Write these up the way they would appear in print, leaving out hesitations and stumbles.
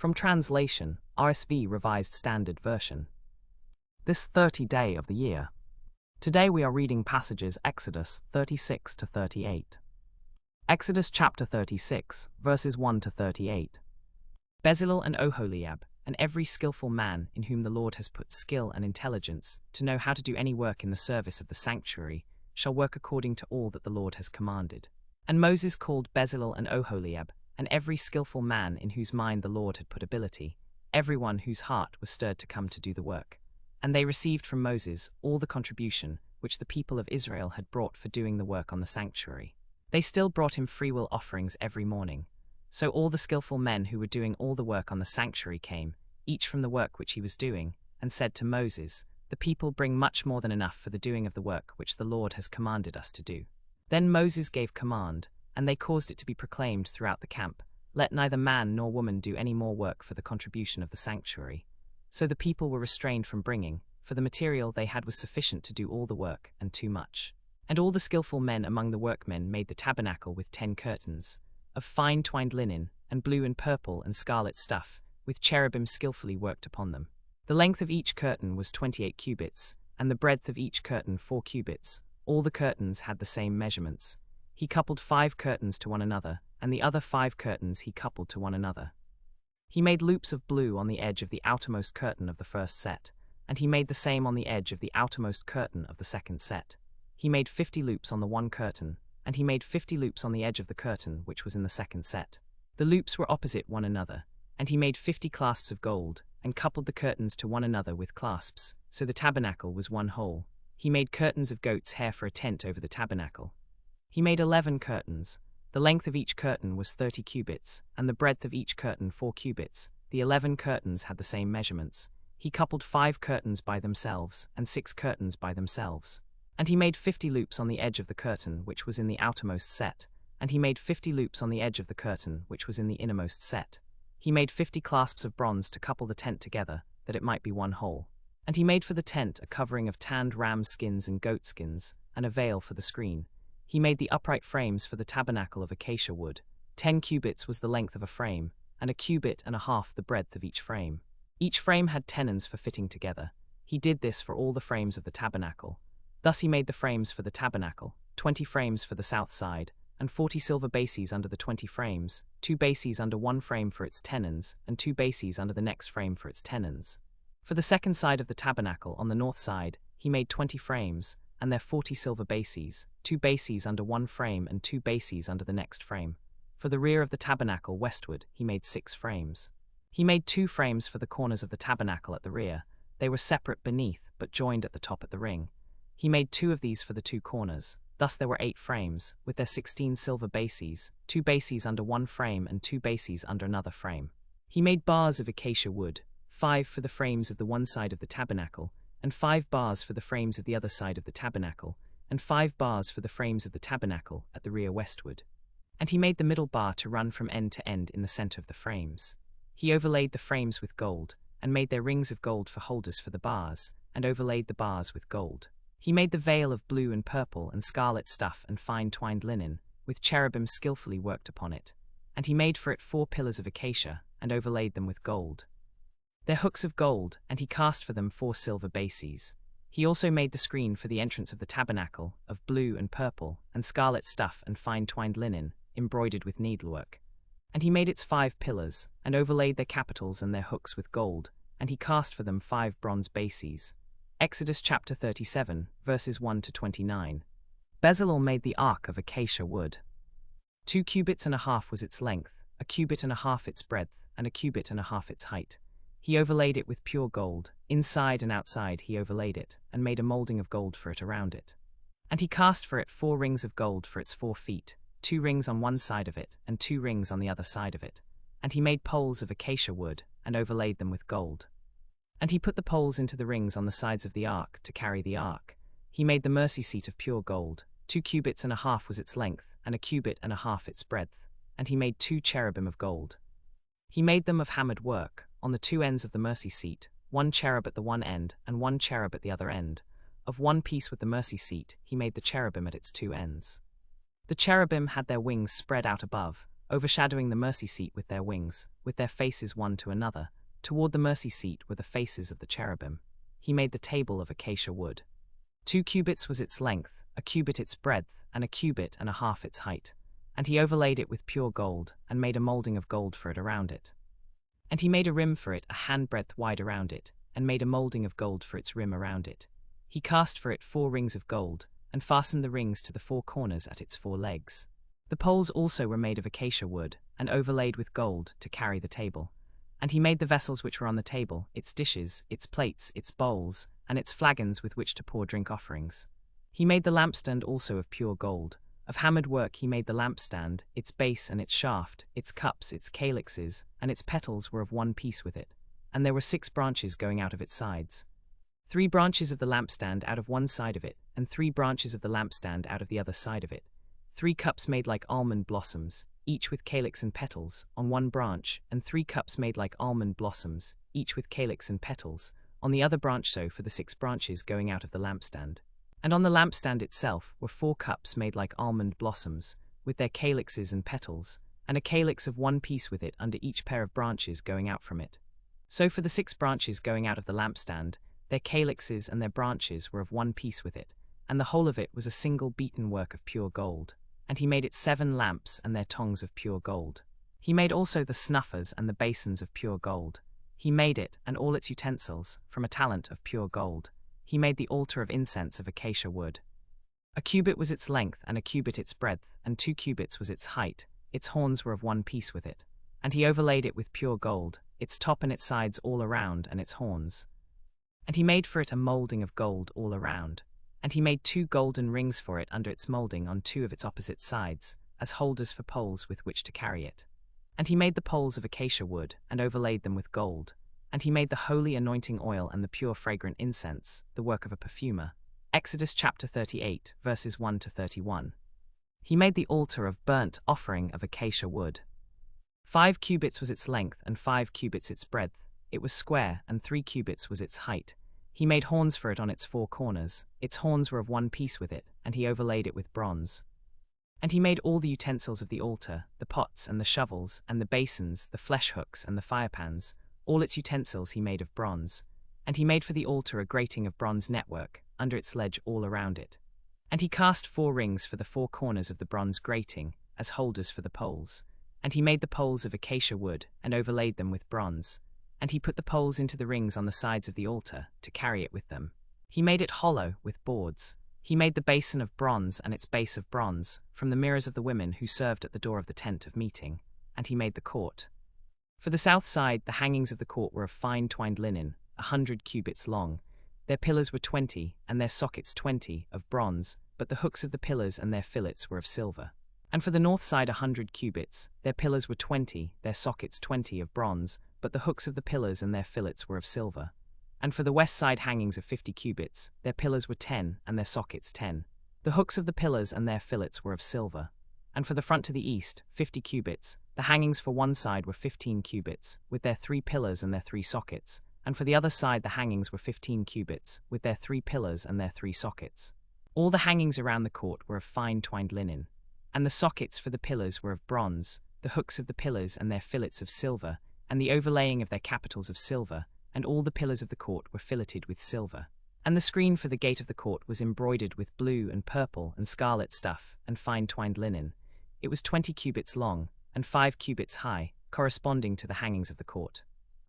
From translation, RSV Revised Standard Version. This 30th day of the year. Today we are reading passages Exodus 36 to 38. Exodus chapter 36, verses 1 to 38. Bezalel and Oholiab, and every skillful man in whom the Lord has put skill and intelligence to know how to do any work in the service of the sanctuary, shall work according to all that the Lord has commanded. And Moses called Bezalel and Oholiab, and every skillful man in whose mind the Lord had put ability, everyone whose heart was stirred to come to do the work. And they received from Moses all the contribution which the people of Israel had brought for doing the work on the sanctuary. They still brought him freewill offerings every morning. So all the skillful men who were doing all the work on the sanctuary came, each from the work which he was doing, and said to Moses, "The people bring much more than enough for the doing of the work which the Lord has commanded us to do." Then Moses gave command, and they caused it to be proclaimed throughout the camp, "Let neither man nor woman do any more work for the contribution of the sanctuary." So the people were restrained from bringing, for the material they had was sufficient to do all the work, and too much. And all the skillful men among the workmen made the tabernacle with 10 curtains, of fine twined linen, and blue and purple and scarlet stuff, with cherubim skillfully worked upon them. The length of each curtain was 28 cubits, and the breadth of each curtain 4 cubits. All the curtains had the same measurements. He coupled 5 curtains to one another, and the other 5 curtains he coupled to one another. He made loops of blue on the edge of the outermost curtain of the first set, and he made the same on the edge of the outermost curtain of the second set. He made 50 loops on the one curtain, and he made 50 loops on the edge of the curtain which was in the second set. The loops were opposite one another, and he made 50 clasps of gold, and coupled the curtains to one another with clasps, so the tabernacle was one whole. He made curtains of goat's hair for a tent over the tabernacle. He made 11 curtains. The length of each curtain was 30 cubits, and the breadth of each curtain 4 cubits. The 11 curtains had the same measurements. He coupled 5 curtains by themselves, and 6 curtains by themselves. And he made 50 loops on the edge of the curtain which was in the outermost set, and he made 50 loops on the edge of the curtain which was in the innermost set. He made 50 clasps of bronze to couple the tent together, that it might be one whole. And he made for the tent a covering of tanned ram skins and goat skins, and a veil for the screen. He made the upright frames for the tabernacle of acacia wood. 10 cubits was the length of a frame, and a cubit and a half the breadth of each frame. Each frame had tenons for fitting together. He did this for all the frames of the tabernacle. Thus he made the frames for the tabernacle, 20 frames for the south side, and 40 silver bases under the 20 frames, 2 bases under one frame for its tenons, and 2 bases under the next frame for its tenons. For the second side of the tabernacle on the north side, he made 20 frames, and their 40 silver bases, 2 bases under one frame and 2 bases under the next frame. For the rear of the tabernacle westward, he made 6 frames. He made 2 frames for the corners of the tabernacle at the rear. They were separate beneath, but joined at the top at the ring. He made 2 of these for the 2 corners. Thus there were 8 frames, with their 16 silver bases, 2 bases under one frame and 2 bases under another frame. He made bars of acacia wood, 5 for the frames of the one side of the tabernacle, and 5 bars for the frames of the other side of the tabernacle, and 5 bars for the frames of the tabernacle at the rear westward. And he made the middle bar to run from end to end in the center of the frames. He overlaid the frames with gold, and made their rings of gold for holders for the bars, and overlaid the bars with gold. He made the veil of blue and purple and scarlet stuff and fine twined linen, with cherubim skillfully worked upon it. And he made for it 4 pillars of acacia, and overlaid them with gold. Their hooks of gold, and he cast for them 4 silver bases. He also made the screen for the entrance of the tabernacle, of blue and purple, and scarlet stuff and fine twined linen, embroidered with needlework. And he made its 5 pillars, and overlaid their capitals and their hooks with gold, and he cast for them 5 bronze bases. Exodus chapter 37, verses 1 to 29. Bezalel made the ark of acacia wood. 2 cubits and a half was its length, a cubit and a half its breadth, and a cubit and a half its height. He overlaid it with pure gold. Inside and outside he overlaid it, and made a molding of gold for it around it. And he cast for it 4 rings of gold for its 4 feet, 2 rings on one side of it, and 2 rings on the other side of it. And he made poles of acacia wood, and overlaid them with gold. And he put the poles into the rings on the sides of the ark to carry the ark. He made the mercy seat of pure gold. 2 cubits and a half was its length, and a cubit and a half its breadth. And he made 2 cherubim of gold. He made them of hammered work, on the 2 ends of the mercy seat, 1 cherub at the one end, and 1 cherub at the other end. Of one piece with the mercy seat, he made the cherubim at its 2 ends. The cherubim had their wings spread out above, overshadowing the mercy seat with their wings, with their faces one to another. Toward the mercy seat were the faces of the cherubim. He made the table of acacia wood. 2 cubits was its length, a cubit its breadth, and a cubit and a half its height. And he overlaid it with pure gold, and made a molding of gold for it around it. And he made a rim for it a handbreadth wide around it, and made a molding of gold for its rim around it. He cast for it 4 rings of gold, and fastened the rings to the 4 corners at its 4 legs. The poles also were made of acacia wood, and overlaid with gold, to carry the table. And he made the vessels which were on the table, its dishes, its plates, its bowls, and its flagons with which to pour drink offerings. He made the lampstand also of pure gold. Of hammered work he made the lampstand, its base and its shaft, its cups, its calyxes, and its petals were of one piece with it. And there were 6 branches going out of its sides. 3 branches of the lampstand out of one side of it, and 3 branches of the lampstand out of the other side of it. 3 cups made like almond blossoms, each with calyx and petals, on one branch, and 3 cups made like almond blossoms, each with calyx and petals, on the other branch, so for the 6 branches going out of the lampstand. And on the lampstand itself were 4 cups made like almond blossoms, with their calyxes and petals, and a calyx of one piece with it under each pair of branches going out from it. So for the 6 branches going out of the lampstand, their calyxes and their branches were of one piece with it, and the whole of it was a single beaten work of pure gold. And he made it 7 lamps and their tongues of pure gold. He made also the snuffers and the basins of pure gold. He made it, and all its utensils, from a talent of pure gold. He made the altar of incense of acacia wood. A cubit was its length, and a cubit its breadth, and 2 cubits was its height. Its horns were of one piece with it. And he overlaid it with pure gold, its top and its sides all around, and its horns. And he made for it a molding of gold all around. And he made 2 golden rings for it under its molding on 2 of its opposite sides, as holders for poles with which to carry it. And he made the poles of acacia wood, and overlaid them with gold. And he made the holy anointing oil and the pure fragrant incense, the work of a perfumer. Exodus chapter 38, verses 1 to 31. He made the altar of burnt offering of acacia wood. 5 cubits was its length, and 5 cubits its breadth. It was square, and 3 cubits was its height. He made horns for it on its 4 corners. Its horns were of one piece with it, and he overlaid it with bronze. And he made all the utensils of the altar, the pots and the shovels, and the basins, the flesh hooks and the firepans. All its utensils he made of bronze. And he made for the altar a grating of bronze network, under its ledge all around it. And he cast 4 rings for the 4 corners of the bronze grating, as holders for the poles. And he made the poles of acacia wood, and overlaid them with bronze. And he put the poles into the rings on the sides of the altar, to carry it with them. He made it hollow, with boards. He made the basin of bronze and its base of bronze, from the mirrors of the women who served at the door of the tent of meeting. And he made the court. For the south side, the hangings of the court were of fine twined linen, 100 cubits long. Their pillars were 20, and their sockets 20, of bronze, but the hooks of the pillars and their fillets were of silver. And for the north side 100 cubits, their pillars were 20, their sockets 20 of bronze, but the hooks of the pillars and their fillets were of silver. And for the west side hangings of 50 cubits, their pillars were 10, and their sockets 10. The hooks of the pillars and their fillets were of silver. And for the front to the east, 50 cubits, the hangings for one side were 15 cubits, with their 3 pillars and their 3 sockets. And for the other side the hangings were 15 cubits, with their 3 pillars and their 3 sockets. All the hangings around the court were of fine twined linen. And the sockets for the pillars were of bronze, the hooks of the pillars and their fillets of silver, and the overlaying of their capitals of silver, and all the pillars of the court were filleted with silver. And the screen for the gate of the court was embroidered with blue and purple and scarlet stuff, and fine twined linen. It was 20 cubits long, and 5 cubits high, corresponding to the hangings of the court.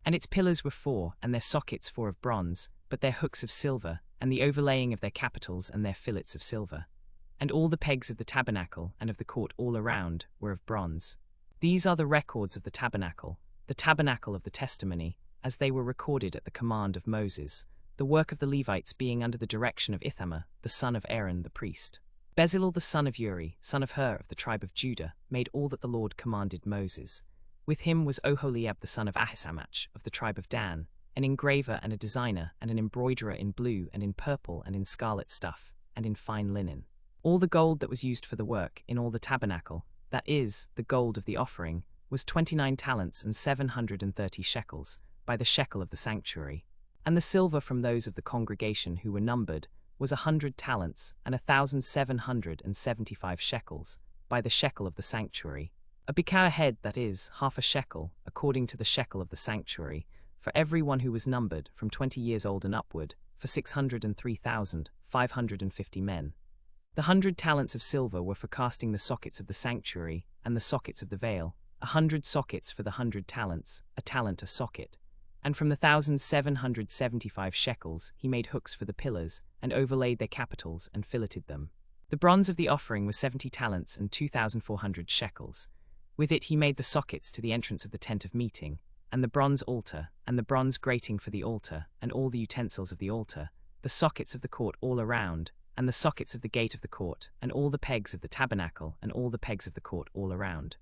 And its pillars were 4, and their sockets 4 of bronze, but their hooks of silver, and the overlaying of their capitals and their fillets of silver. And all the pegs of the tabernacle and of the court all around were of bronze. These are the records of the tabernacle of the testimony, as they were recorded at the command of Moses, the work of the Levites being under the direction of Ithamar, the son of Aaron the priest. Bezalel the son of Uri, son of Hur of the tribe of Judah, made all that the Lord commanded Moses. With him was Oholiab the son of Ahisamach of the tribe of Dan, an engraver and a designer and an embroiderer in blue and in purple and in scarlet stuff, and in fine linen. All the gold that was used for the work in all the tabernacle, that is, the gold of the offering, was 29 talents and 730 shekels, by the shekel of the sanctuary. And the silver from those of the congregation who were numbered was 100 talents and 1,775 shekels, by the shekel of the sanctuary. A bikar head, that is, half a shekel, according to the shekel of the sanctuary, for every one who was numbered, from 20 years old and upward, for 603,550 men. The 100 talents of silver were for casting the sockets of the sanctuary, and the sockets of the veil, 100 sockets for the 100 talents, a talent a socket. And from the 1,775 shekels he made hooks for the pillars, and overlaid their capitals, and filleted them. The bronze of the offering was 70 talents and 2,400 shekels. With it he made the sockets to the entrance of the tent of meeting, and the bronze altar, and the bronze grating for the altar, and all the utensils of the altar, the sockets of the court all around, and the sockets of the gate of the court, and all the pegs of the tabernacle, and all the pegs of the court all around.